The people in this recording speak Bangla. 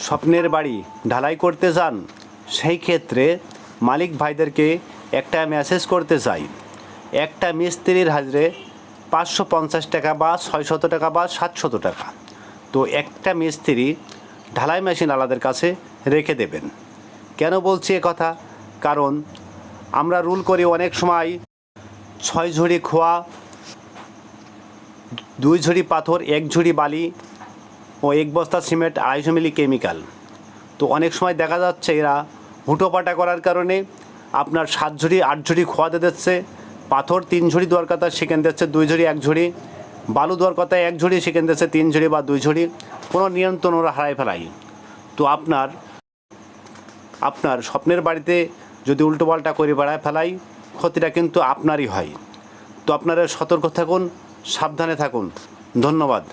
স্বপ্নের বাড়ি ঢালাই করতে চান, সেই ক্ষেত্রে মালিক ভাইদেরকে একটা মেসেজ করতে চাই। একটা মিস্ত্রির হাজিরে 550 টাকা বা 600 টাকা বা 700 টাকা। তো একটা মিস্ত্রি ঢালাই মেশিন আলাদের কাছে রেখে দেবেন। কেন বলছি এ কথা? কারণ আমরা রুল করি অনেক সময় 6 ঝুড়ি খোয়া, 2 ঝুড়ি পাথর, 1 ঝুড়ি বালি ও 1 বস্তা সিমেন্ট, 250 মিলি কেমিক্যাল। তো অনেক সময় দেখা যাচ্ছে এরা হুটোপাটা করার কারণে আপনার 7 ঝুড়ি 8 ঝুড়ি খোয়া দিয়ে দিচ্ছে, পাথর 3 ঝুড়ি দেওয়ার কথা সেখানে দিচ্ছে 2 ঝুড়ি 1 ঝুড়ি, বালু দেওয়ার কথা 1 ঝুড়ি সেখানে দিচ্ছে 3 ঝুড়ি বা 2 ঝুড়ি। কোনো নিয়ন্ত্রণ ওরা হারাই ফেলাই। তো আপনার স্বপ্নের বাড়িতে যদি উল্টোপাল্টা করে বেড়ায় ফেলাই, ক্ষতিটা কিন্তু আপনারই হয়। তো আপনারা সতর্ক থাকুন, সাবধানে থাকুন। ধন্যবাদ।